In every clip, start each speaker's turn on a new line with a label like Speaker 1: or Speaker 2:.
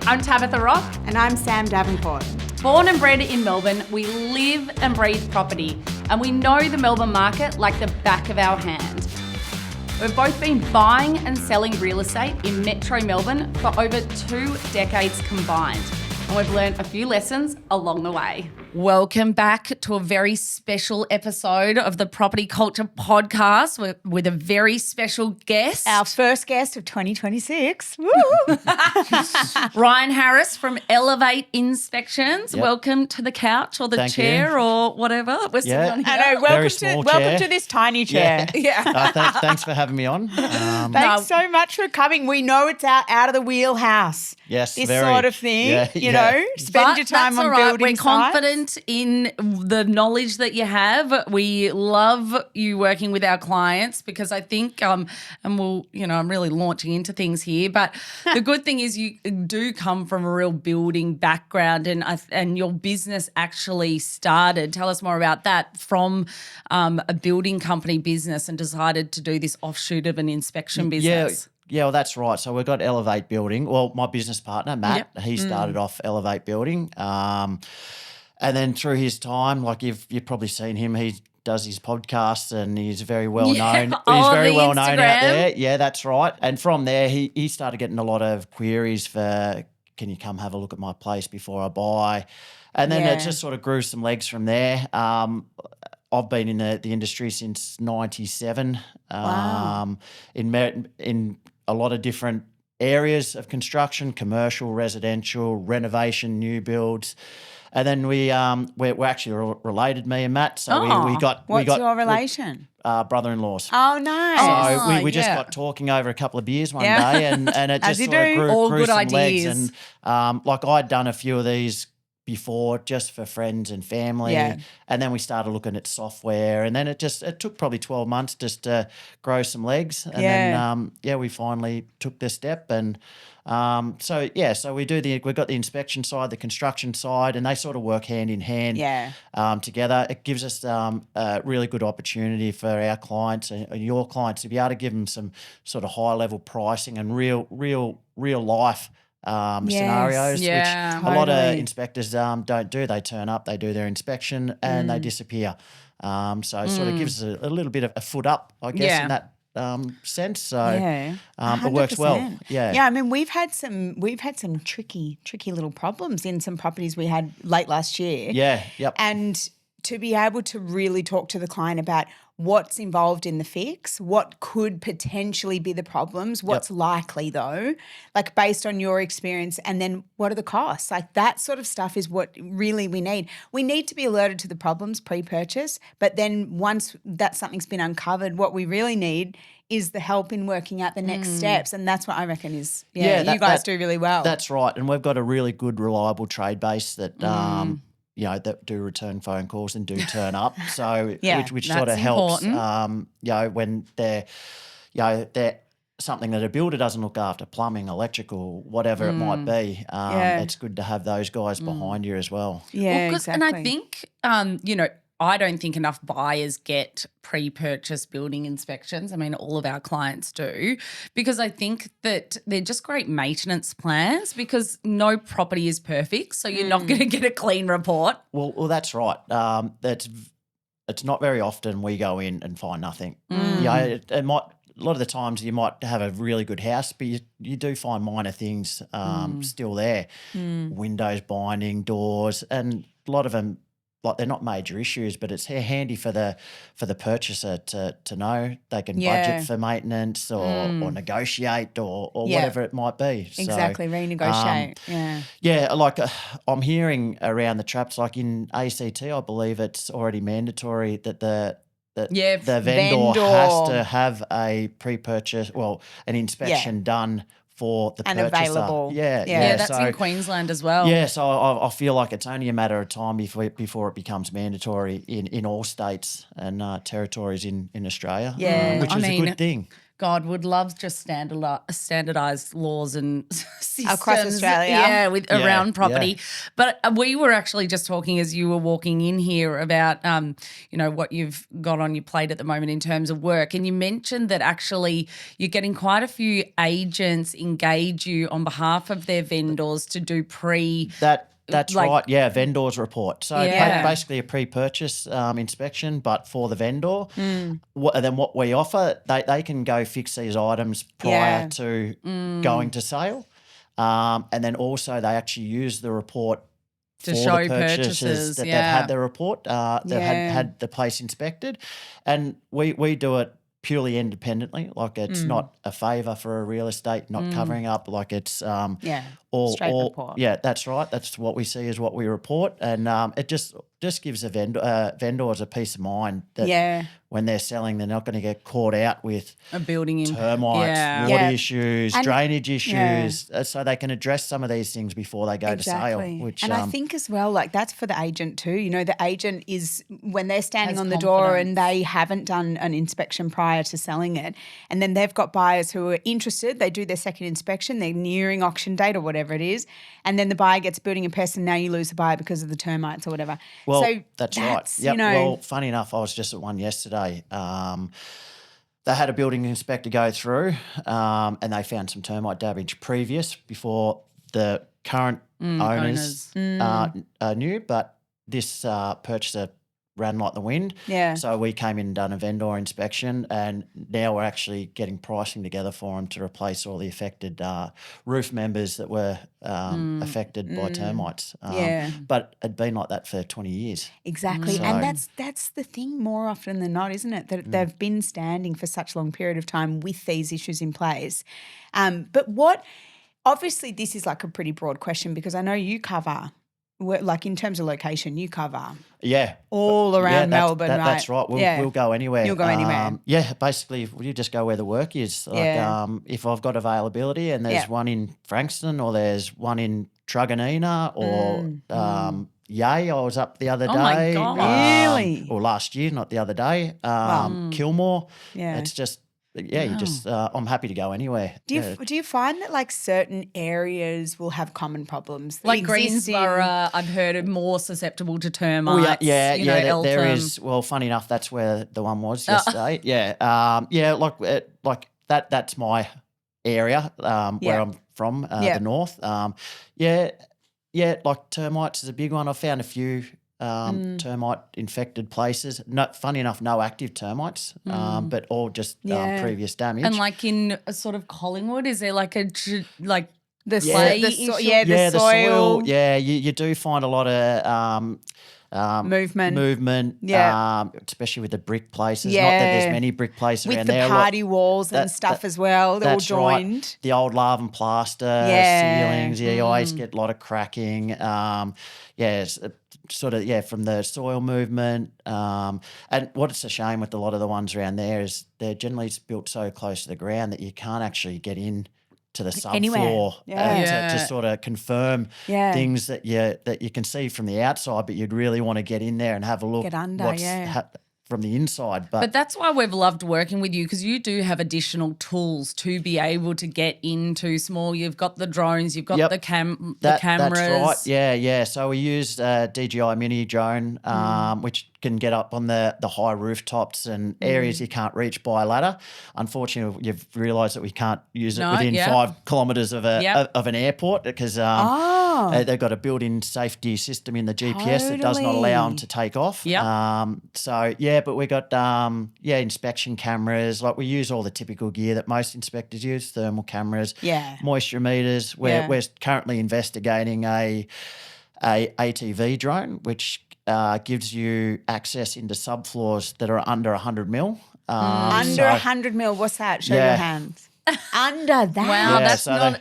Speaker 1: I'm Tabitha Rock.
Speaker 2: And I'm Sam Davenport.
Speaker 1: Born and bred in Melbourne, we live and breathe property, and we know the Melbourne market like the back of our hand. We've both been buying and selling real estate in Metro Melbourne for over 2 decades combined, and we've learned a few lessons along the way. Welcome back to a very special episode of the Property Culture Podcast with a very special guest.
Speaker 2: Our first guest of 2026. Woo!
Speaker 1: Ryan Harris from Elevate Inspections.
Speaker 3: Yep.
Speaker 1: Welcome to the couch or the
Speaker 3: Thank
Speaker 1: chair
Speaker 3: you.
Speaker 1: or whatever. We're sitting on here.
Speaker 2: I know.
Speaker 3: Very small
Speaker 2: Welcome
Speaker 3: chair.
Speaker 2: to this tiny chair.
Speaker 1: Yeah.
Speaker 3: Thanks for having me on.
Speaker 2: Thanks so much for coming. We know it's out of the wheelhouse.
Speaker 3: Yes,
Speaker 2: this
Speaker 3: very.
Speaker 2: sort of thing.
Speaker 3: Yeah,
Speaker 2: you
Speaker 3: yeah.
Speaker 2: know, spend your time
Speaker 1: that's
Speaker 2: on
Speaker 1: all right.
Speaker 2: building
Speaker 1: We're
Speaker 2: sites.
Speaker 1: confident in the knowledge that you have. We love you working with our clients because I think, and we'll, I'm really launching into things here, but the good thing is you do come from a real building background and your business actually started, tell us more about that, from a building company business and decided to do this offshoot of an inspection business.
Speaker 3: Yeah, well, that's right. So we've got Elevate Building. Well, my business partner, Matt,
Speaker 1: Yep.
Speaker 3: he started off Elevate Building. And then through his time, like you've probably seen him, he does his podcasts and he's very well known. He's very
Speaker 1: the
Speaker 3: well known out
Speaker 1: Instagram.
Speaker 3: there. Yeah, that's right. And from there, he started getting a lot of queries for, can you come have a look at my place before I buy? And then it just sort of grew some legs from there. I've been in the industry since 97.
Speaker 2: Wow.
Speaker 3: In a lot of different areas of construction, commercial, residential, renovation, new builds. And then we're actually related, me and Matt. So we got
Speaker 2: What's your relation?
Speaker 3: brother-in-laws.
Speaker 2: Oh, nice.
Speaker 3: So we just
Speaker 1: yeah.
Speaker 3: got talking over a couple of beers one
Speaker 2: Yeah.
Speaker 3: day and it
Speaker 2: As
Speaker 3: just
Speaker 2: you
Speaker 3: sort of
Speaker 2: do.
Speaker 3: grew,
Speaker 1: All
Speaker 3: grew
Speaker 1: good
Speaker 3: some
Speaker 1: ideas.
Speaker 3: legs. And like I'd done a few of these before just for friends and family.
Speaker 2: Yeah.
Speaker 3: And then we started looking at software and then it took probably 12 months just to grow some legs. And then, we finally took the step and so we've got the inspection side, the construction side, and they sort of work hand in hand together. It gives us a really good opportunity for our clients and your clients to be able to give them some sort of high level pricing and real life scenarios, which a lot of inspectors don't do. They turn up, they do their inspection, and they disappear. So it sort of gives us a little bit of a foot up, I guess, in that sense. So it works well.
Speaker 2: Yeah. I mean, we've had some tricky little problems in some properties we had late last year.
Speaker 3: Yeah. Yep.
Speaker 2: And to be able to really talk to the client about what's involved in the fix, what could potentially be the problems, what's likely though, like based on your experience, and then what are the costs? Like that sort of stuff is what really we need. We need to be alerted to the problems pre-purchase, but then once that something's been uncovered, what we really need is the help in working out the next steps. And that's what I reckon is, you guys do really well.
Speaker 3: That's right. And we've got a really good, reliable trade base that that do return phone calls and do turn up. So which sort of helps, when they're something that a builder doesn't look after, plumbing, electrical, whatever it might be. It's good to have those guys behind you as well.
Speaker 2: Yeah, exactly.
Speaker 1: And I think, I don't think enough buyers get pre-purchase building inspections. I mean, all of our clients do, because I think that they're just great maintenance plans because no property is perfect, so you're not going to get a clean report.
Speaker 3: Well, that's right. It's not very often we go in and find nothing. It might. A lot of the times you might have a really good house, but you do find minor things still there. Windows binding, doors, and a lot of them, like they're not major issues, but it's handy for the purchaser to know they can budget for maintenance or negotiate or whatever it might be.
Speaker 2: Exactly, renegotiate.
Speaker 3: Like I'm hearing around the traps, like in ACT, I believe it's already mandatory that the vendor has to have a pre-purchase, an inspection done for the
Speaker 2: and
Speaker 3: purchaser.
Speaker 2: Available.
Speaker 1: Yeah, that's in Queensland as well.
Speaker 3: Yeah, so I feel like it's only a matter of time before it becomes mandatory in all states and territories in Australia, which is a good thing.
Speaker 4: God, would love just standardized laws and systems
Speaker 2: Across Australia.
Speaker 4: Yeah, around
Speaker 3: Yeah.
Speaker 4: property. But we were actually just talking as you were walking in here about, what you've got on your plate at the moment in terms of work. And you mentioned that actually you're getting quite a few agents engage you on behalf of their vendors to do
Speaker 3: That's
Speaker 4: like-
Speaker 3: right. Yeah, vendors report. So
Speaker 4: Yeah.
Speaker 3: basically a pre-purchase inspection, but for the vendor. And then what we offer, they can go fix these items prior to going to sale, and then also they actually use the report
Speaker 4: To
Speaker 3: for
Speaker 4: show
Speaker 3: the purchases
Speaker 4: purchases,
Speaker 3: that they've
Speaker 4: yeah.
Speaker 3: had the report, they've had the place inspected, and we do it purely independently. Like it's not a favour for a real estate, not covering up. Like it's
Speaker 2: straight report.
Speaker 3: Yeah, that's right. That's what we see is what we report, and it just gives the vendors a peace of mind that when they're selling, they're not going to get caught out with
Speaker 4: a building in
Speaker 3: termites, water issues,
Speaker 2: And-
Speaker 3: drainage issues, so they can address some of these things before they go to sale. Which
Speaker 2: I think as well, like that's for the agent too. You know, the agent is when they're standing
Speaker 4: Has
Speaker 2: on the door
Speaker 4: confidence.
Speaker 2: and they haven't done an inspection prior to selling it, and then they've got buyers who are interested. They do their second inspection. They're nearing auction date or whatever it is, and then the buyer gets building a pest, and now you lose the buyer because of the termites or whatever.
Speaker 3: Well,
Speaker 2: so
Speaker 3: that's right. Yep.
Speaker 2: You know,
Speaker 3: Well, funny enough, I was just at one yesterday. They had a building inspector go through, and they found some termite damage before the current owners knew, but this purchaser ran like the wind.
Speaker 2: Yeah.
Speaker 3: So we came in and done a vendor inspection, and now we're actually getting pricing together for them to replace all the affected roof members that were affected by termites. But it'd been like that for 20 years.
Speaker 2: Exactly.
Speaker 3: So-
Speaker 2: And that's the thing more often than not, isn't it? That they've been standing for such a long period of time with these issues in place. But obviously this is like a pretty broad question because I know you cover, like in terms of location, you cover all around Melbourne, right?
Speaker 3: That's right. We'll go anywhere.
Speaker 2: You'll go anywhere.
Speaker 3: Basically, you just go where the work is. Like, if I've got availability and there's one in Frankston or there's one in Truganina or Yay, I was up the other day.
Speaker 4: Oh my God.
Speaker 2: Really?
Speaker 3: Or last year, not the other day. Kilmore.
Speaker 2: Yeah.
Speaker 3: It's just, you just, I'm happy to go anywhere.
Speaker 2: Do you find that like certain areas will have common problems? that
Speaker 4: Like
Speaker 2: exist in-
Speaker 4: Greensborough, I've heard are more susceptible to termites.
Speaker 3: there
Speaker 4: Eltham.
Speaker 3: is. Well, funny enough, that's where the one was yesterday. Like that's my area where I'm from, the north. Like termites is a big one. I found a few termite infected places. Funny enough, no active termites, but all just previous damage.
Speaker 4: And like in a sort of Collingwood, is there like
Speaker 2: the
Speaker 4: clay
Speaker 2: the
Speaker 4: issue?
Speaker 2: the soil.
Speaker 3: Yeah, you do find a lot of
Speaker 2: movement. Yeah.
Speaker 3: Especially with the brick places. Not that there's many brick places
Speaker 2: with
Speaker 3: around
Speaker 2: the
Speaker 3: there.
Speaker 2: party walls and stuff as well. They're all
Speaker 3: That's right.
Speaker 2: joined.
Speaker 3: The old lava and plaster ceilings. Yeah, you always get a lot of cracking. It's from the soil movement. And what's a shame with a lot of the ones around there is they're generally built so close to the ground that you can't actually get in to the subfloor to sort of confirm things that you can see from the outside, but you'd really want to get in there and have a look.
Speaker 2: Get under,
Speaker 3: from the inside.
Speaker 4: But that's why we've loved working with you because you do have additional tools to be able to get into small. You've got the drones, you've got the cameras.
Speaker 3: That's right. Yeah. So we used DJI mini drone, which can get up on the high rooftops and areas you can't reach by a ladder. Unfortunately, you've realised that we can't use it within 5 kilometres of an airport because they've got a built-in safety system in the GPS that does not allow them to take off. But we got inspection cameras. Like we use all the typical gear that most inspectors use: thermal cameras, moisture meters. We're currently investigating a ATV drone, which gives you access into subfloors that are under 100 mil.
Speaker 2: Under 100 mil, what's that? Show your hands. Under that.
Speaker 4: Wow,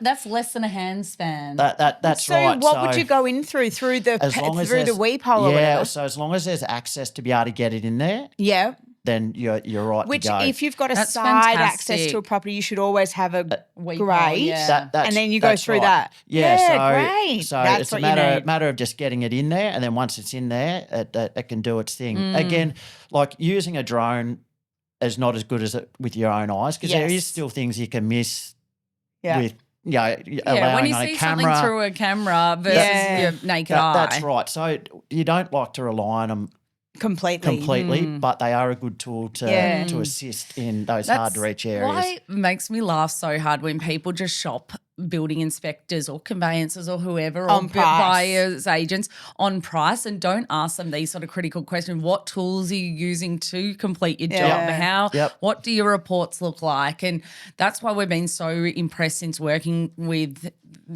Speaker 4: that's less than a hand span.
Speaker 3: That's right.
Speaker 2: So what would you go in through the weep hole or whatever?
Speaker 3: So as long as there's access to be able to get it in there, then you're right
Speaker 2: Which
Speaker 3: to go.
Speaker 2: if you've got a
Speaker 4: That's
Speaker 2: side
Speaker 4: fantastic.
Speaker 2: access to a property, you should always have a
Speaker 4: Weep
Speaker 2: grate.
Speaker 4: hole, yeah.
Speaker 2: And then you go through
Speaker 3: right.
Speaker 2: that. Great.
Speaker 3: So
Speaker 2: That's
Speaker 3: it's a
Speaker 2: what you need.
Speaker 3: matter of just getting it in there, and then once it's in there, it can do its thing. Again, like using a drone as not as good as it with your own eyes, because there is
Speaker 2: Yes.
Speaker 3: still things you can miss
Speaker 2: Yeah.
Speaker 3: with,
Speaker 4: Yeah,
Speaker 3: allowing
Speaker 4: when you
Speaker 3: on
Speaker 4: see
Speaker 3: a
Speaker 4: something
Speaker 3: camera.
Speaker 4: through a camera versus
Speaker 2: Yeah.
Speaker 4: your naked eye.
Speaker 3: That's right. So you don't like to rely on them completely, but they are a good tool to
Speaker 2: Yeah.
Speaker 3: to assist in those
Speaker 4: That's
Speaker 3: hard to reach areas.
Speaker 4: why it makes me laugh so hard when people just shop building inspectors or conveyancers or whoever
Speaker 2: On
Speaker 4: or
Speaker 2: price.
Speaker 4: buyers agents on price and don't ask them these sort of critical questions. What tools are you using to complete your job?
Speaker 2: Yeah.
Speaker 4: What do your reports look like? And that's why we've been so impressed since working with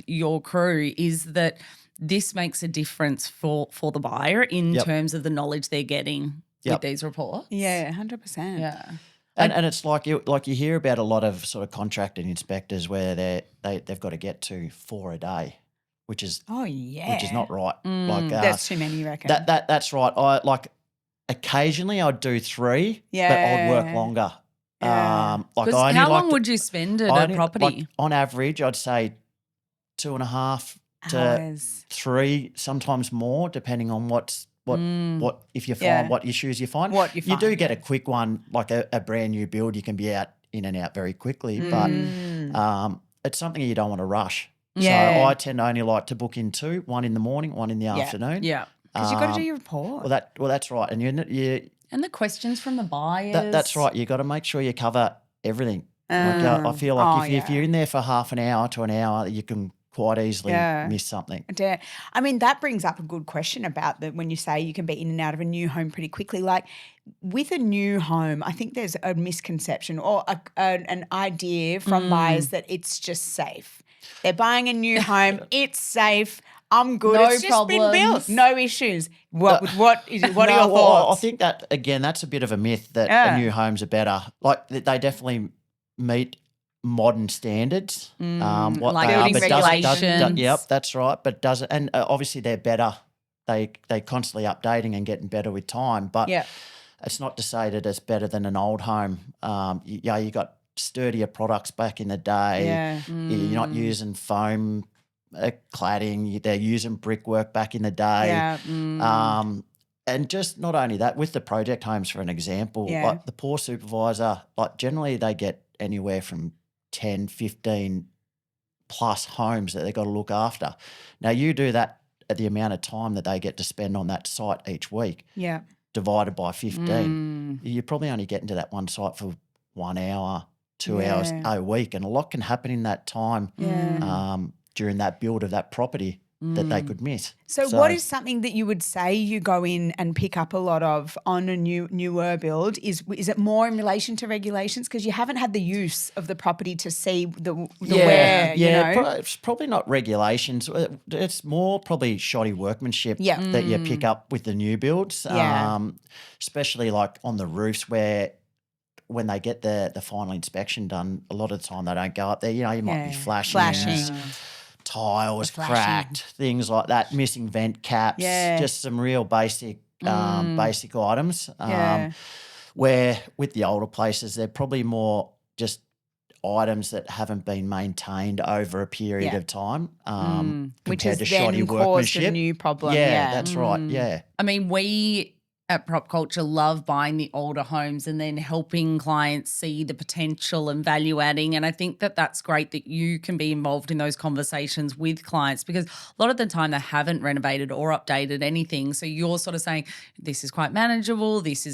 Speaker 4: your crew is that this makes a difference for the buyer in terms of the knowledge they're getting with these reports.
Speaker 2: Yeah, 100%.
Speaker 4: Yeah.
Speaker 3: And it's like you hear about a lot of sort of contracted inspectors where they've got to get to 4 a day, which is which is not right. Like
Speaker 2: That's too many, you reckon?
Speaker 3: that's right. I like occasionally I'd do 3, but I'd work longer.
Speaker 2: Yeah.
Speaker 3: Like
Speaker 4: 'Cause
Speaker 3: I only
Speaker 4: how
Speaker 3: like
Speaker 4: long
Speaker 3: to-
Speaker 4: would you spend at
Speaker 3: I
Speaker 4: a
Speaker 3: only-
Speaker 4: property?
Speaker 3: like, on average, I'd say 2.5 to
Speaker 2: Hours.
Speaker 3: 3, sometimes more, depending on what if you find
Speaker 2: Yeah.
Speaker 3: what issues you find.
Speaker 2: What you
Speaker 3: do
Speaker 2: find,
Speaker 3: get a quick one, like a brand new build. You can be in and out very quickly, but it's something you don't want to rush.
Speaker 2: Yeah.
Speaker 3: So I tend to only like to book in 2, one in the morning, one in the afternoon.
Speaker 4: yeah.
Speaker 2: Because you've got to do your report.
Speaker 3: Well, that's right, and you
Speaker 4: And the questions from the buyers.
Speaker 3: that's right. You got to make sure you cover everything. I feel like if you're in there for half an hour to an hour, you can quite easily miss something.
Speaker 2: I mean, that brings up a good question about when you say you can be in and out of a new home pretty quickly. Like with a new home, I think there's a misconception or an idea from buyers that it's just safe. They're buying a new home, it's safe. I'm good.
Speaker 4: No
Speaker 2: it's just been built.
Speaker 4: problems.
Speaker 2: No issues. What are your
Speaker 3: Well,
Speaker 2: thoughts?
Speaker 3: I think that again, that's a bit of a myth that the new homes are better. Like they definitely meet modern standards. What
Speaker 4: like
Speaker 3: they are,
Speaker 4: building
Speaker 3: but
Speaker 4: regulations.
Speaker 3: yep, that's right. But doesn't, and obviously they're better. They constantly updating and getting better with time. But it's not to say that it's better than an old home. You got sturdier products back in the day.
Speaker 2: Yeah.
Speaker 3: You're not using foam cladding. They're using brickwork back in the day.
Speaker 2: Yeah.
Speaker 3: And just not only that, with the project homes, for an example, like the poor supervisor, like generally they get anywhere from 10, 15 plus homes that they've got to look after. Now you do that at the amount of time that they get to spend on that site each week, divided by 15, you're probably only getting to that one site for 1 hour, 2 hours a week. And a lot can happen in that time during that build of that property that they could miss.
Speaker 2: So what is something that you would say you go in and pick up a lot of on a newer build? Is it more in relation to regulations? Because you haven't had the use of the property to see the where, you know?
Speaker 3: It's probably not regulations. It's more probably shoddy workmanship that you pick up with the new builds, especially like on the roofs where when they get the final inspection done, a lot of the time they don't go up there. You know, you might be flashing. Tiles cracked, things like that, missing vent caps, just some real basic items. Where with the older places, they're probably more just items that haven't been maintained over a period of time,
Speaker 2: Which
Speaker 3: compared
Speaker 2: has
Speaker 3: to shoddy
Speaker 2: then caused
Speaker 3: workmanship.
Speaker 2: a new problem.
Speaker 3: Yeah, that's right. Yeah.
Speaker 4: I mean, we at Prop Culture love buying the older homes and then helping clients see the potential and value adding. And I think that that's great that you can be involved in those conversations with clients because a lot of the time they haven't renovated or updated anything. So you're sort of saying this is quite manageable. This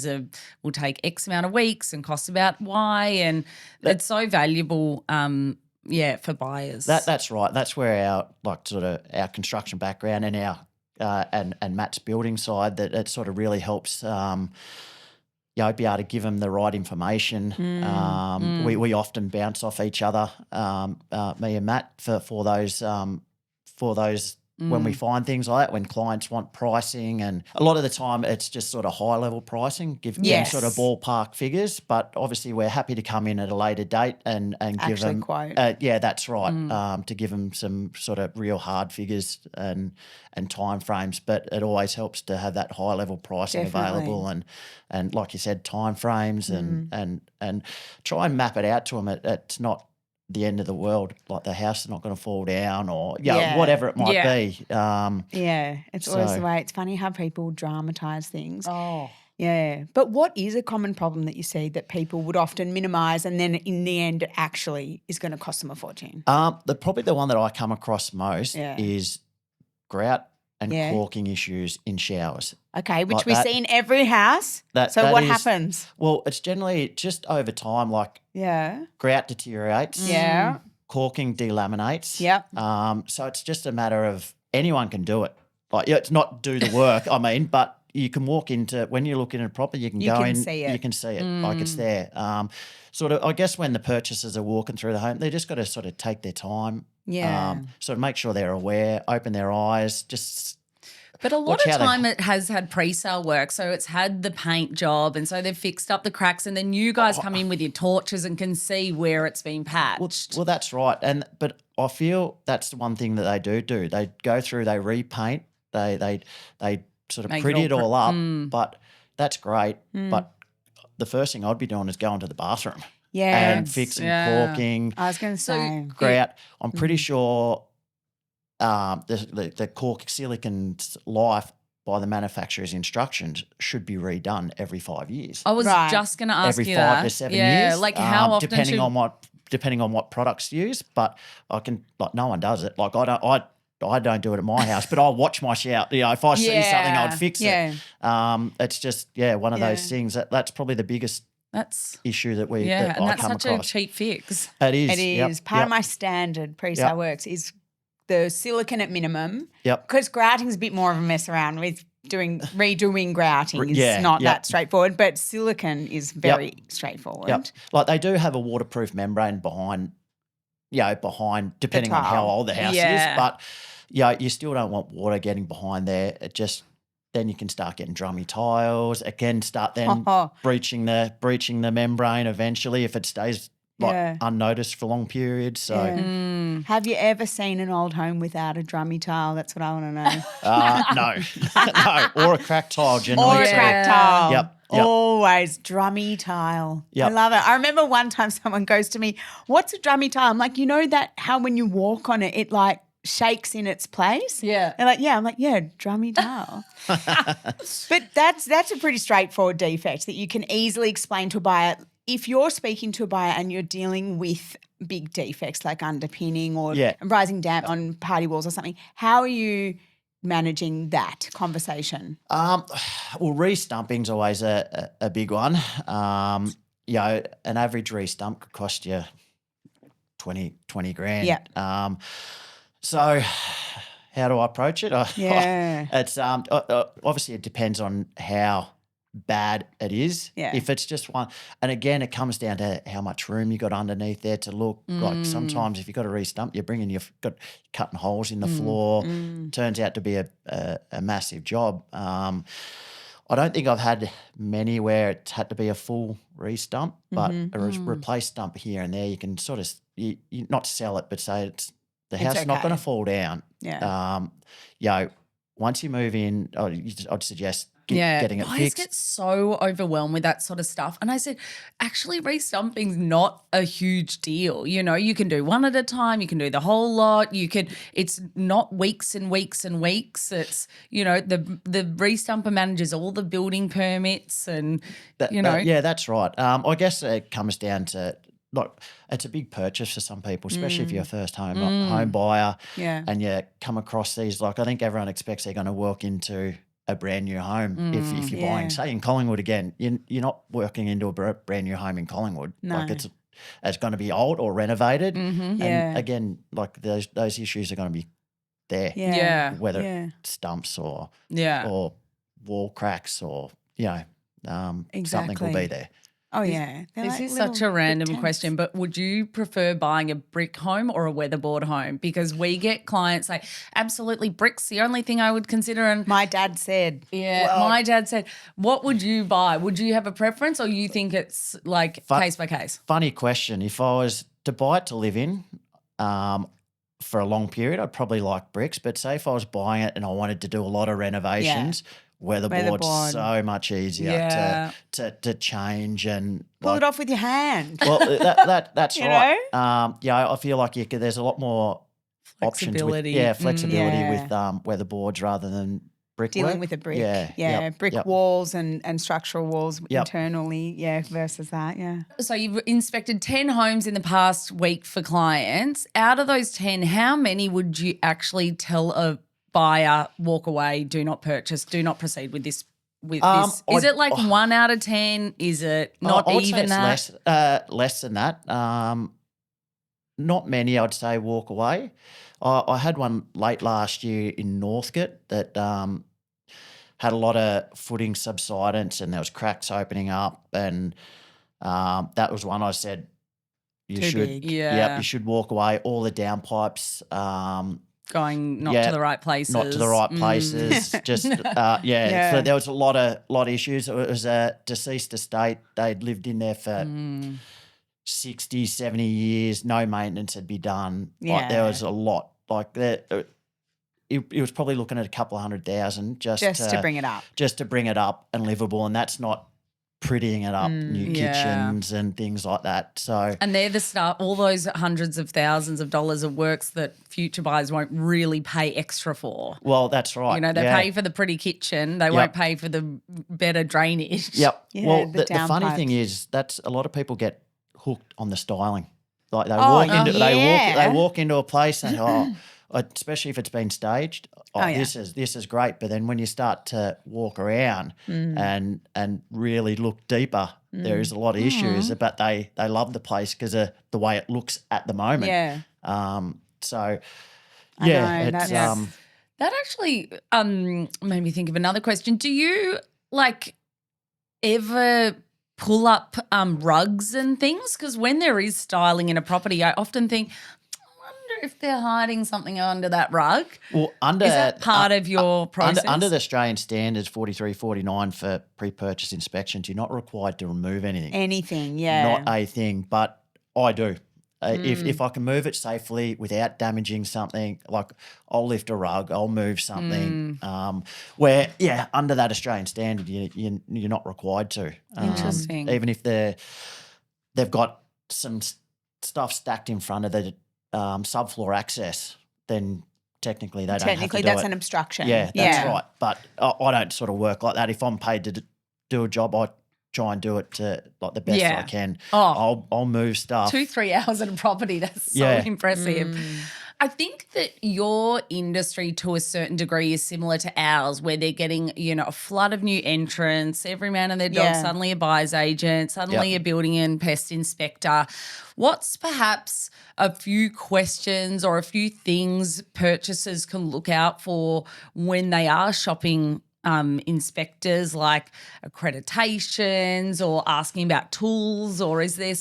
Speaker 4: will take X amount of weeks and cost about Y. And it's so valuable. For buyers.
Speaker 3: That's right. That's where our construction background and our and Matt's building side that it sort of really helps be able to give them the right information. We often bounce off each other, me and Matt, for those when we find things like that, when clients want pricing, and a lot of the time it's just sort of high level pricing, give them sort of ballpark figures, but obviously we're happy to come in at a later date and give them
Speaker 2: quote.
Speaker 3: That's right, to give them some sort of real hard figures and time frames, but it always helps to have that high level pricing available and like you said, time frames and try and map it out to them. It's not the end of the world, like the house is not going to fall down or whatever it might be.
Speaker 2: It's always the way. It's funny how people dramatise things. Yeah. But what is a common problem that you see that people would often minimise and then in the end it actually is going to cost them a fortune?
Speaker 3: Probably the one that I come across most
Speaker 2: Yeah.
Speaker 3: is grout and
Speaker 2: Yeah.
Speaker 3: caulking issues in showers.
Speaker 2: Okay, which
Speaker 3: Like
Speaker 2: we
Speaker 3: that-
Speaker 2: see in every house.
Speaker 3: That-
Speaker 2: so
Speaker 3: that
Speaker 2: what
Speaker 3: is-
Speaker 2: happens?
Speaker 3: Well, it's generally just over time, like
Speaker 2: Yeah.
Speaker 3: grout deteriorates,
Speaker 2: Yeah.
Speaker 3: caulking delaminates.
Speaker 2: Yep.
Speaker 3: So it's just a matter of anyone can do it. Like, yeah, it's not do the work, I mean, but you can walk into, when you're looking at a property, you can
Speaker 2: You
Speaker 3: go
Speaker 2: can
Speaker 3: in,
Speaker 2: see it.
Speaker 3: you can see it, like it's there. Sort of, I guess when the purchasers are walking through the home, they just got to sort of take their time.
Speaker 2: Yeah.
Speaker 3: Sort of make sure they're aware, open their eyes, just
Speaker 4: But a lot
Speaker 3: watch
Speaker 4: of
Speaker 3: how they-
Speaker 4: time it has had pre-sale work, so it's had the paint job, and so they've fixed up the cracks, and then you guys come in with your torches and can see where it's been patched.
Speaker 3: Well, that's right. But I feel that's the one thing that they do. They go through, they repaint, they sort of
Speaker 4: Make it
Speaker 3: pretty it
Speaker 4: all
Speaker 3: all up. But that's great. But the first thing I'd be doing is going to the bathroom
Speaker 2: Yeah.
Speaker 3: and fixing
Speaker 4: yeah.
Speaker 3: caulking,
Speaker 2: I was going to say.
Speaker 3: grout. I'm pretty sure the caulk silicon's life by the manufacturer's instructions should be redone every 5 years.
Speaker 4: I was
Speaker 2: Right.
Speaker 4: just going to ask
Speaker 3: Every
Speaker 4: you
Speaker 3: 5
Speaker 4: that.
Speaker 3: to 7
Speaker 4: yeah,
Speaker 3: years.
Speaker 4: like how often
Speaker 3: depending
Speaker 4: should,
Speaker 3: on what products used, but I can, like, no one does it. Like, I don't do it at my house, but I'll watch my shower. You know, if I see something,
Speaker 2: Yeah,
Speaker 3: I'd fix
Speaker 2: yeah.
Speaker 3: it. It's just, one of those
Speaker 2: Yeah.
Speaker 3: things that's probably the biggest
Speaker 4: that's
Speaker 3: issue that
Speaker 4: yeah, and
Speaker 3: I
Speaker 4: that's
Speaker 3: come
Speaker 4: such
Speaker 3: across.
Speaker 4: a cheap fix.
Speaker 3: It is.
Speaker 2: It
Speaker 3: Yep,
Speaker 2: is. Part
Speaker 3: yep,
Speaker 2: of my standard pre-sale
Speaker 3: Yep.
Speaker 2: works is the silicon at minimum.
Speaker 3: Yep.
Speaker 2: Because grouting's a bit more of a mess around with redoing grouting is
Speaker 3: Yeah,
Speaker 2: not
Speaker 3: yep.
Speaker 2: that straightforward, but silicon is very straightforward.
Speaker 3: Yep. Like, they do have a waterproof membrane behind, depending on how
Speaker 2: tile.
Speaker 3: old the house
Speaker 4: Yeah.
Speaker 3: is, but you still don't want water getting behind there. It just, then you can start getting drummy tiles. It can start then breaching the membrane eventually if it stays
Speaker 2: Yeah.
Speaker 3: unnoticed for long periods. So
Speaker 2: Yeah. Have you ever seen an old home without a drummy tile? That's what I want to know.
Speaker 3: no, or a cracked tile generally.
Speaker 2: Or a
Speaker 3: too.
Speaker 2: cracked tile.
Speaker 3: Yep.
Speaker 2: Always drummy tile.
Speaker 3: Yep.
Speaker 2: I love it. I remember one time someone goes to me, "What's a drummy tile?" I'm like, "You know that how when you walk on it, it like shakes in its place?"
Speaker 4: Yeah.
Speaker 2: They're like, "Yeah." I'm like, "Yeah, drummy tile." But that's a pretty straightforward defect that you can easily explain to a buyer. If you're speaking to a buyer and you're dealing with big defects like underpinning or
Speaker 3: Yeah.
Speaker 2: rising damp on party walls or something, how are you managing that conversation?
Speaker 3: Well, re-stumping's always a big one. An average re-stump could cost you 20 grand.
Speaker 2: Yeah.
Speaker 3: So how do I approach it?
Speaker 2: Yeah.
Speaker 3: It's obviously it depends on how bad it is.
Speaker 2: Yeah.
Speaker 3: If it's just one, and again, it comes down to how much room you got underneath there to look. Like sometimes if you've got a re-stump, you've got cutting holes in the floor. Turns out to be a massive job. I don't think I've had many where it's had to be a full re-stump, but a replace stump here and there, you can sort of you not sell it, but say the house is not
Speaker 2: okay.
Speaker 3: going to fall down.
Speaker 2: Yeah.
Speaker 3: Once you move in, I'd suggest getting it
Speaker 4: Guys
Speaker 3: fixed.
Speaker 4: get so overwhelmed with that sort of stuff. And I said, actually, re-stumping's not a huge deal. You know, you can do one at a time. You can do the whole lot. It's not weeks and weeks and weeks. It's, the re-stumper manages all the building permits and,
Speaker 3: Yeah, that's right. I guess it comes down to, like, it's a big purchase for some people, especially if you're a first home buyer.
Speaker 2: Yeah.
Speaker 3: And you come across these, like, I think everyone expects they're going to walk into a brand new home if you're buying, say in Collingwood again, you're not working into a brand new home in Collingwood.
Speaker 2: No.
Speaker 3: Like it's going to be old or renovated. And
Speaker 2: Yeah.
Speaker 3: again, like those issues are going to be there.
Speaker 4: Yeah.
Speaker 3: Whether
Speaker 2: Yeah.
Speaker 3: stumps or wall cracks or something will
Speaker 2: Exactly.
Speaker 3: be there.
Speaker 2: Oh, yeah. They're
Speaker 4: This
Speaker 2: like
Speaker 4: is
Speaker 2: little
Speaker 4: such a random
Speaker 2: big
Speaker 4: question, but would you prefer buying a brick home or a weatherboard home? Because we get clients like, absolutely, brick's the only thing I would consider. And
Speaker 2: My dad said.
Speaker 4: my dad said, what would you buy? Would you have a preference or you think it's like case by case?
Speaker 3: Funny question. If I was to buy it to live in for a long period, I'd probably like bricks. But say if I was buying it and I wanted to do a lot of renovations, weatherboard's
Speaker 2: Weatherboard.
Speaker 3: so much easier
Speaker 4: Yeah.
Speaker 3: to change and
Speaker 2: Pull it off with your hand.
Speaker 3: Well, that's
Speaker 2: You
Speaker 3: right. I feel like there's a lot more
Speaker 4: Flexibility.
Speaker 3: options. Flexibility
Speaker 2: Yeah.
Speaker 3: with weatherboards rather than brick
Speaker 2: dealing
Speaker 3: work.
Speaker 2: with a brick.
Speaker 3: Yeah. Yep.
Speaker 2: Brick
Speaker 3: Yep.
Speaker 2: walls and structural walls
Speaker 3: Yep.
Speaker 2: internally, versus that,
Speaker 4: So you've inspected 10 homes in the past week for clients. Out of those 10, how many would you actually tell a buyer, walk away, do not purchase, do not proceed with this? Is it like 1 out of 10? Is it not
Speaker 3: I would
Speaker 4: even
Speaker 3: say
Speaker 4: that?
Speaker 3: it's less than that. Not many, I'd say, walk away. I had one late last year in Northcote that had a lot of footing subsidence and there was cracks opening up, and that was one I said you
Speaker 2: Too
Speaker 3: should,
Speaker 2: big.
Speaker 4: Yeah.
Speaker 3: you should walk away. All the downpipes,
Speaker 4: Going not
Speaker 3: yeah,
Speaker 4: to the right places.
Speaker 3: not to the right places. Just
Speaker 2: Yeah.
Speaker 3: So there was a lot of issues. It was a deceased estate. They'd lived in there for 60, 70 years. No maintenance had been done. Like, there
Speaker 2: Yeah.
Speaker 3: was a lot. Like that. It was probably looking at a couple of $100,000 just
Speaker 2: to bring it up.
Speaker 3: just to bring it up and livable, and that's not prettying it up, new
Speaker 4: yeah.
Speaker 3: kitchens and things like that. So
Speaker 4: And they're the stuff, all those hundreds of thousands of dollars of works that future buyers won't really pay extra for.
Speaker 3: well, that's right.
Speaker 4: You know, they pay for the pretty kitchen. They won't pay for the better drainage.
Speaker 3: Yep.
Speaker 2: Yeah,
Speaker 3: well,
Speaker 2: the
Speaker 3: the funny
Speaker 2: downpipes.
Speaker 3: thing is that's a lot of people get hooked on the styling. Like they
Speaker 2: yeah.
Speaker 3: walk into a place and especially if it's been staged.
Speaker 2: Yeah.
Speaker 3: This is great. But then when you start to walk around and really look deeper, there is a lot of issues. But they love the place because of the way it looks at the moment.
Speaker 2: Yeah.
Speaker 3: So
Speaker 2: I
Speaker 3: yeah,
Speaker 2: know,
Speaker 3: it's
Speaker 2: that's-
Speaker 4: That actually made me think of another question. Do you ever pull up rugs and things? Because when there is styling in a property, I often think, I wonder if they're hiding something under that rug.
Speaker 3: well
Speaker 4: Is that part of your process?
Speaker 3: Under the Australian standards 4349 for pre-purchase inspections, you're not required to remove anything.
Speaker 2: Anything, yeah.
Speaker 3: Not a thing, but I do. If I can move it safely without damaging something, like I'll lift a rug, I'll move something. Where under that Australian standard, you're not required to.
Speaker 4: Interesting.
Speaker 3: Even if they've got some stuff stacked in front of the subfloor access, then technically they don't have to
Speaker 2: Technically,
Speaker 3: do
Speaker 2: that's
Speaker 3: it.
Speaker 2: an obstruction.
Speaker 3: Yeah, that's right. But I don't sort of work like that. If I'm paid to do a job, I try and do it to like the best I can. I'll move stuff.
Speaker 4: 2-3 hours at a property, that's so impressive. I think that your industry to a certain degree is similar to ours, where they're getting, a flood of new entrants, every man and their dog, suddenly a buyer's agent, suddenly a building and pest inspector. What's perhaps a few questions or a few things purchasers can look out for when they are shopping inspectors, like accreditations or asking about tools? Or is there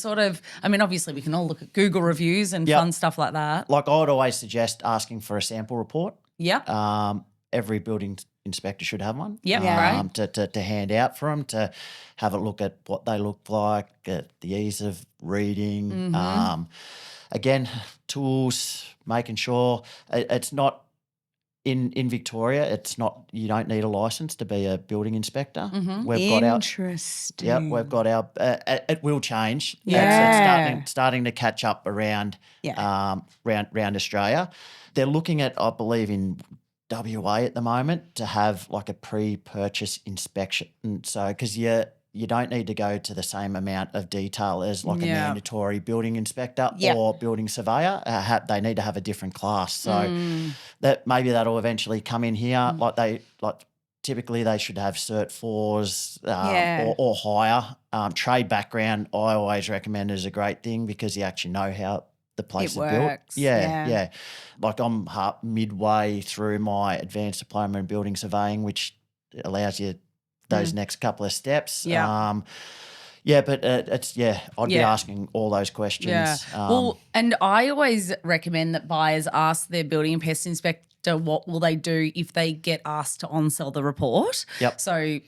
Speaker 4: obviously we can all look at Google reviews and fun stuff like that.
Speaker 3: Like I would always suggest asking for a sample report.
Speaker 4: Yeah.
Speaker 3: Every building inspector should have one.
Speaker 4: Yeah, right.
Speaker 3: To hand out for them, to have a look at what they look like, at the ease of reading. Again, tools, making sure it's not in Victoria. It's not. You don't need a license to be a building inspector. We've got our.
Speaker 2: Interesting.
Speaker 3: Yep, we've got our. It will change.
Speaker 2: Yeah.
Speaker 3: It's starting to catch up around around Australia. They're looking at, I believe, in WA at the moment to have like a pre-purchase inspection. So because you don't need to go to the same amount of detail as like a mandatory building inspector or building surveyor. They need to have a different class. So that'll eventually come in here. Typically they should have Cert 4s or higher. Trade background I always recommend is a great thing because you actually know how the place is built.
Speaker 2: Works.
Speaker 3: Yeah. Like I'm midway through my advanced diploma in building surveying, which allows you those next couple of steps.
Speaker 4: Yeah.
Speaker 3: But I'd be asking all those questions.
Speaker 4: Yeah. And I always recommend that buyers ask their building and pest inspector what will they do if they get asked to on-sell the report.
Speaker 3: Yep.
Speaker 4: So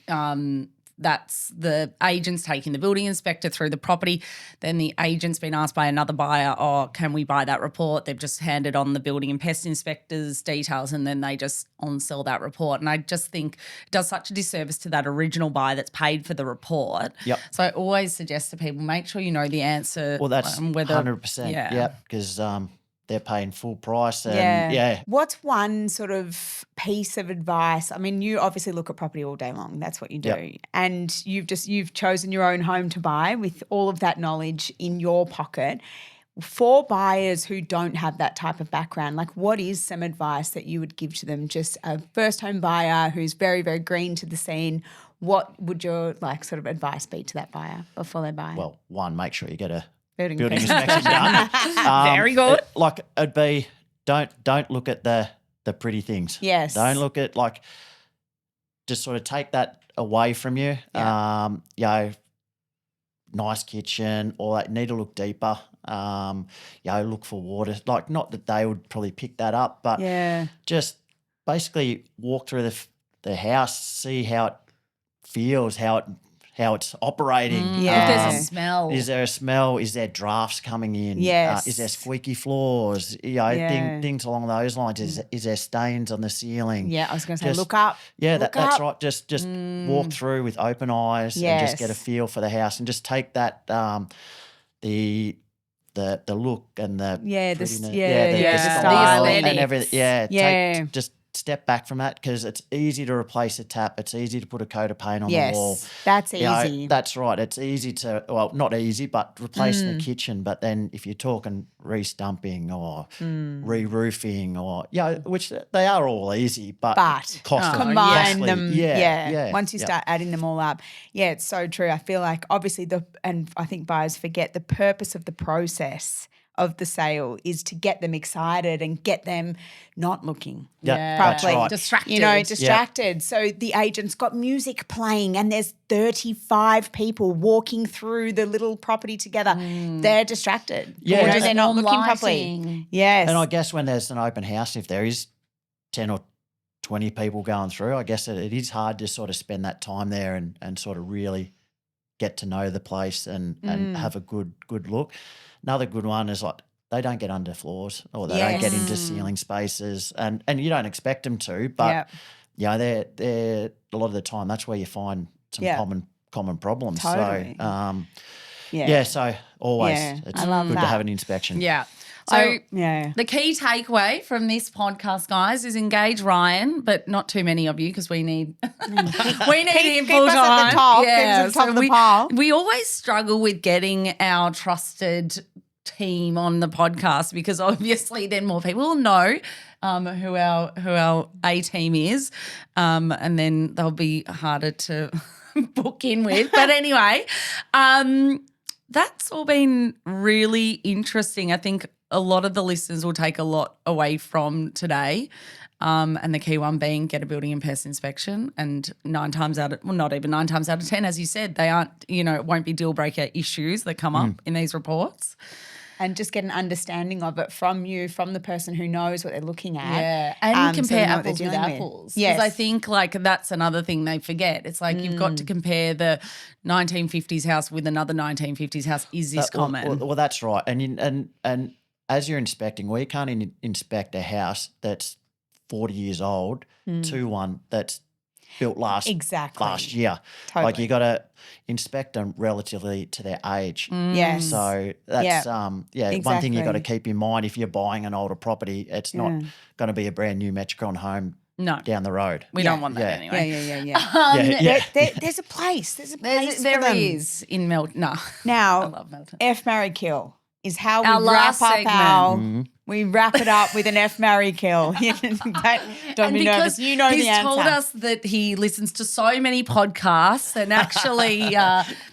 Speaker 4: that's the agent's taking the building inspector through the property. Then the agent's been asked by another buyer, can we buy that report? They've just handed on the building and pest inspector's details and then they just on-sell that report. And I just think it does such a disservice to that original buyer that's paid for the report.
Speaker 3: Yep.
Speaker 4: So I always suggest to people, make sure you know the answer.
Speaker 3: Well, that's
Speaker 4: whether
Speaker 3: 100%.
Speaker 4: Yeah.
Speaker 3: Yep. Because they're paying full price. And yeah.
Speaker 2: What's one sort of piece of advice? I mean, you obviously look at property all day long. That's what you do.
Speaker 3: Yep.
Speaker 2: And you've chosen your own home to buy with all of that knowledge in your pocket. For buyers who don't have that type of background, like what is some advice that you would give to them? Just a first home buyer who's very, very green to the scene. What would your sort of advice be to that buyer before they buy?
Speaker 3: Well, one, make sure you get a
Speaker 2: Building
Speaker 3: inspection done.
Speaker 4: Very good.
Speaker 3: It'd be don't look at the pretty things.
Speaker 2: Yes.
Speaker 3: Don't look at just sort of take that away from you.
Speaker 2: Yeah.
Speaker 3: Nice kitchen, all that. Need to look deeper. Look for water. Not that they would probably pick that up, but just basically walk through the house, see how it feels, how it's operating.
Speaker 4: If there's a smell.
Speaker 3: Is there a smell? Is there drafts coming in?
Speaker 2: Yes.
Speaker 3: Is there squeaky floors? Things along those lines. Is there stains on the ceiling?
Speaker 2: Yeah, I was going to say look up.
Speaker 3: Yeah,
Speaker 2: Look
Speaker 3: that's
Speaker 2: up.
Speaker 3: right. Just walk through with open eyes and just get a feel for the house and just take that the look and the
Speaker 2: the
Speaker 3: style and
Speaker 4: aesthetics.
Speaker 3: everything. Just step back from that because it's easy to replace a tap. It's easy to put a coat of paint on the wall.
Speaker 2: That's easy.
Speaker 3: That's right. It's easy to, well, not easy, but replacing the kitchen. But then if you're talking re-stumping or re-roofing or, which they are all easy, but
Speaker 2: combine them.
Speaker 3: Yeah.
Speaker 2: Once you start adding them all up. Yeah, it's so true. I feel like obviously and I think buyers forget the purpose of the process of the sale is to get them excited and get them not looking properly.
Speaker 3: Right.
Speaker 2: Distracted. So the agent's got music playing and there's 35 people walking through the little property together. They're distracted.
Speaker 3: Yeah.
Speaker 2: Or they're not looking properly. Yes.
Speaker 3: And I guess when there's an open house, if there is 10 or 20 people going through, I guess it is hard to sort of spend that time there and sort of really get to know the place and have a good look. Another good one is they don't get under floors or they don't get into ceiling spaces and you don't expect them to, but they're a lot of the time that's where you find some common problems.
Speaker 2: Totally.
Speaker 3: So so always it's good to have an inspection.
Speaker 4: Yeah. So the key takeaway from this podcast, guys, is engage Ryan, but not too many of you because we need him full time.
Speaker 2: Keep us at the top of the pile.
Speaker 4: We always struggle with getting our trusted team on the podcast because obviously then more people will know who our A team is, and then they'll be harder to book in with. But anyway, that's all been really interesting. I think a lot of the listeners will take a lot away from today, and the key one being get a building and pest inspection. And not even 9 times out of 10, as you said, they aren't, it won't be deal breaker issues that come up in these reports.
Speaker 2: And just get an understanding of it from the person who knows what they're looking at.
Speaker 4: Yeah, and compare apples with
Speaker 2: dealing
Speaker 4: apples.
Speaker 2: Yes.
Speaker 4: Because I think that's another thing they forget. It's like you've got to compare the 1950s house with another 1950s house. Is this common?
Speaker 3: Well, that's right. And as you're inspecting, we can't inspect a house that's 40 years old to one that's built last year.
Speaker 2: Totally.
Speaker 3: You got to inspect them relatively to their age.
Speaker 2: Yes.
Speaker 3: So that's one thing you got to keep in mind if you're buying an older property. It's not going to be a brand new Metricon home down the road.
Speaker 4: We don't want that anyway.
Speaker 2: Yeah. There's a place. There's a place
Speaker 4: there
Speaker 2: for them.
Speaker 4: is in Melbourne. No.
Speaker 2: Now,
Speaker 4: I love Melbourne.
Speaker 2: F, marry, kill is how
Speaker 4: Our
Speaker 2: we wrap
Speaker 4: last
Speaker 2: up
Speaker 4: segment.
Speaker 2: we wrap it up with an F, marry, kill. Don't be nervous. You know the answer.
Speaker 4: He's told us that he listens to so many podcasts and actually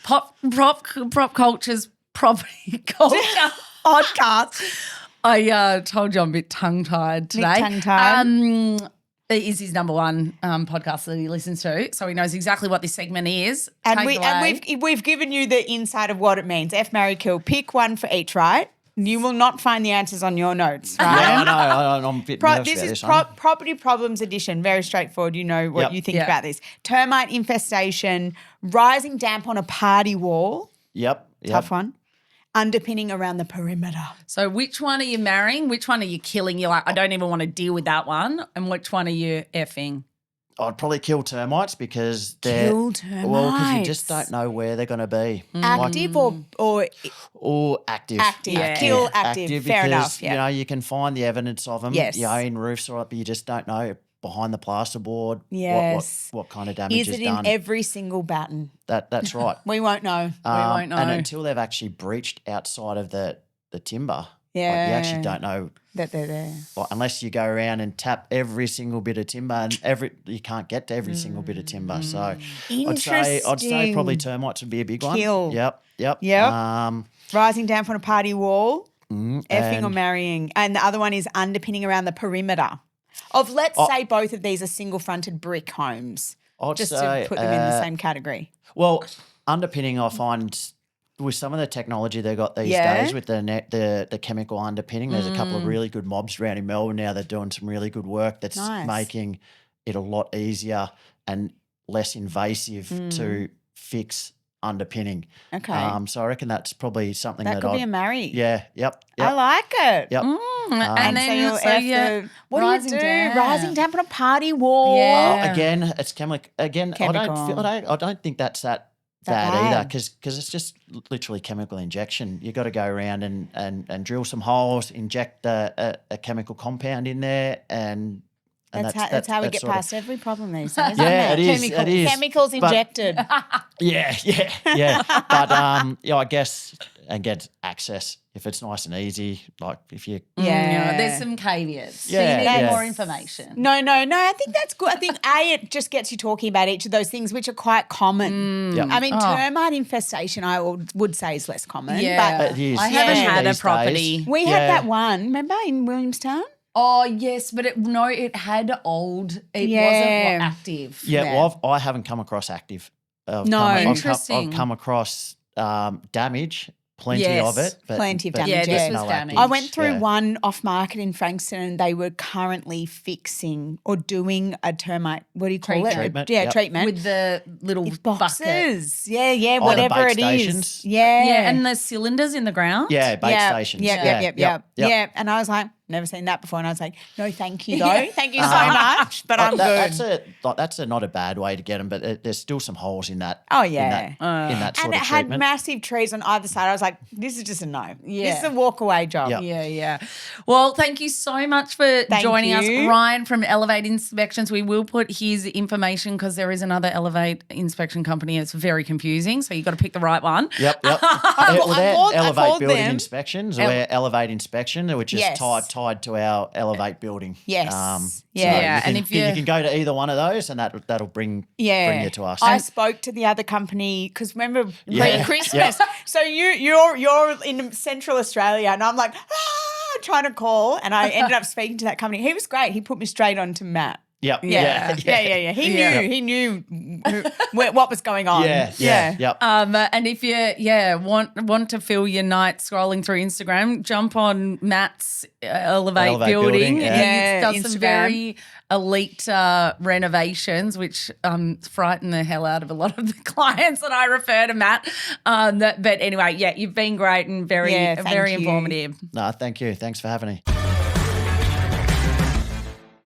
Speaker 4: prop culture's property culture podcast. I told you I'm a bit tongue-tied today.
Speaker 2: Tongue-tied.
Speaker 4: It is his number one podcast that he listens to, so he knows exactly what this segment is.
Speaker 2: And we've given you the insight of what it means. F, marry, kill. Pick one for each, right? You will not find the answers on your notes, right?
Speaker 3: Yeah, I know. I'm a bit nervous
Speaker 2: this
Speaker 3: about
Speaker 2: is
Speaker 3: this one.
Speaker 2: Property Problems Edition. Very straightforward. You know what you think about this. Termite infestation, rising damp on a party wall.
Speaker 3: Yep.
Speaker 2: Tough one. Underpinning around the perimeter.
Speaker 4: So which one are you marrying? Which one are you killing? You're like, I don't even want to deal with that one. And which one are you effing?
Speaker 3: I'd probably kill termites because they're
Speaker 2: Kill
Speaker 3: well, because you just
Speaker 2: termites.
Speaker 3: don't know where they're going to be.
Speaker 2: Active or
Speaker 3: Active.
Speaker 2: active.
Speaker 4: Yeah.
Speaker 2: Kill active. Fair
Speaker 3: because,
Speaker 2: enough. Yeah.
Speaker 3: you know, you can find the evidence of them.
Speaker 2: Yes.
Speaker 3: You know, in roofs or up, but you just don't know behind the plasterboard
Speaker 2: Yes.
Speaker 3: what kind of damage
Speaker 2: Is
Speaker 3: is
Speaker 2: it
Speaker 3: done.
Speaker 2: in every single batten?
Speaker 3: That's right.
Speaker 2: We won't know.
Speaker 4: won't know.
Speaker 3: And until they've actually breached outside of the timber, like, you
Speaker 2: Yeah.
Speaker 3: actually don't know.
Speaker 2: That they're there.
Speaker 3: Like, unless you go around and tap every single bit of timber, and you can't get to every single bit of timber. So I'd say probably termites would be a big one.
Speaker 2: Kill.
Speaker 3: Yep.
Speaker 2: Yep. Rising down from a party wall, effing or
Speaker 3: and-
Speaker 2: marrying. And the other one is underpinning around the perimeter of, let's say both of these are single-fronted brick homes,
Speaker 3: I'd
Speaker 2: just
Speaker 3: say,
Speaker 2: to put them in the same category.
Speaker 3: Well, underpinning, I find with some of the technology they got these
Speaker 2: Yeah.
Speaker 3: days with the chemical underpinning, there's a couple of really good mobs around in Melbourne now. They're doing some really good work that's
Speaker 2: Nice.
Speaker 3: making it a lot easier and less invasive to fix underpinning.
Speaker 2: Okay.
Speaker 3: So I reckon that's probably something
Speaker 2: that
Speaker 3: that
Speaker 2: could be
Speaker 3: I'd,
Speaker 2: a marry.
Speaker 3: yeah, yep.
Speaker 2: I like it.
Speaker 3: Yep.
Speaker 4: And
Speaker 2: So
Speaker 4: then
Speaker 2: you'll have to, what do you
Speaker 4: rising
Speaker 2: do?
Speaker 4: down.
Speaker 2: Rising down on a party wall.
Speaker 4: Yeah.
Speaker 3: Again, it's chemical. Again,
Speaker 2: Chemical.
Speaker 3: I don't think that's that
Speaker 2: That
Speaker 3: bad either
Speaker 2: bad.
Speaker 3: because it's just literally chemical injection. You got to go around and drill some holes, inject a chemical compound in there, and
Speaker 2: That's how we get
Speaker 3: sort of-
Speaker 2: past every problem these days.
Speaker 3: Yeah,
Speaker 2: isn't
Speaker 3: it is,
Speaker 2: Chemical-
Speaker 3: it is.
Speaker 2: Chemicals
Speaker 3: But-
Speaker 2: injected.
Speaker 3: Yeah. But yeah, I guess again, access. If it's nice and easy, like if you
Speaker 2: Yeah.
Speaker 4: There's some caveats. So
Speaker 3: Yeah,
Speaker 4: you need
Speaker 3: yeah.
Speaker 4: more information.
Speaker 2: No. I think that's good. I think it just gets you talking about each of those things, which are quite common.
Speaker 3: Yep.
Speaker 2: I mean, termite infestation, I would say, is less common.
Speaker 4: Yeah.
Speaker 2: But
Speaker 3: It is.
Speaker 4: I haven't
Speaker 3: especially
Speaker 4: had a
Speaker 3: these
Speaker 4: property.
Speaker 3: days.
Speaker 2: we
Speaker 3: Yeah.
Speaker 2: had that one, remember, in Williamstown?
Speaker 4: Oh, yes, but it had old. It
Speaker 2: Yeah.
Speaker 4: wasn't active.
Speaker 3: Yeah,
Speaker 2: Yeah.
Speaker 3: well, I haven't come across active.
Speaker 4: Interesting.
Speaker 3: I've come across damage, plenty
Speaker 4: Yes,
Speaker 3: of it. But,
Speaker 2: plenty of
Speaker 3: but
Speaker 2: damage,
Speaker 4: Yeah,
Speaker 2: yeah.
Speaker 4: this
Speaker 3: there's
Speaker 4: was
Speaker 3: no
Speaker 4: damage.
Speaker 3: active.
Speaker 2: I went through
Speaker 3: Yeah.
Speaker 2: one off market in Frankston and they were currently fixing or doing a termite, what do you call it?
Speaker 3: Treatment,
Speaker 2: Yeah,
Speaker 3: yep.
Speaker 2: treatment.
Speaker 4: With the little
Speaker 2: It's
Speaker 4: bucket.
Speaker 2: boxes. Yeah,
Speaker 3: Oh, the
Speaker 2: whatever
Speaker 3: bait
Speaker 2: it is.
Speaker 3: stations?
Speaker 2: Yeah.
Speaker 4: Yeah, and the cylinders in the ground.
Speaker 3: Yeah, bait
Speaker 2: Yeah,
Speaker 3: stations.
Speaker 2: Yep. Yeah. And I was like, never seen that before. And I was like, no, thank you though. Thank you so much, but I'm good.
Speaker 3: That's not a bad way to get them, but there's still some holes in that.
Speaker 2: Oh,
Speaker 3: in
Speaker 2: yeah.
Speaker 3: that sort
Speaker 2: And
Speaker 3: of
Speaker 2: it had
Speaker 3: treatment.
Speaker 2: massive trees on either side. I was like, this is just a no.
Speaker 4: Yeah.
Speaker 2: This is a walk away job.
Speaker 3: Yep.
Speaker 4: Yeah. Well, thank you so much for joining us,
Speaker 2: you.
Speaker 4: Ryan from Elevate Inspections. We will put his information because there is another Elevate inspection company. It's very confusing, so you've got to pick the right one.
Speaker 3: Yep.
Speaker 2: I
Speaker 3: They're
Speaker 2: called
Speaker 3: Elevate Building
Speaker 2: them.
Speaker 3: Inspections, or Elevate Inspection, which is
Speaker 2: Yes.
Speaker 3: tied to our Elevate Building.
Speaker 2: Yes.
Speaker 4: Yeah,
Speaker 3: So
Speaker 4: and
Speaker 3: you
Speaker 4: if
Speaker 3: can,
Speaker 4: you-
Speaker 3: you can go to either one of those, and that'll bring you to us.
Speaker 2: I spoke to the other company because remember
Speaker 3: Yeah.
Speaker 2: pre-Christmas. So you're in Central Australia, and I'm like trying to call, and I ended up speaking to that company. He was great. He put me straight on to Matt.
Speaker 3: Yep.
Speaker 2: Yeah. He knew what was going on.
Speaker 3: Yep.
Speaker 4: And if you want to fill your night scrolling through Instagram, jump on Matt's Elevate Building.
Speaker 3: Building, yeah.
Speaker 4: He's got some
Speaker 2: Instagram.
Speaker 4: very elite renovations, which frighten the hell out of a lot of the clients that I refer to Matt. But anyway, you've been great and very
Speaker 2: Yeah, thank you.
Speaker 4: informative.
Speaker 3: No, thank you. Thanks for having me.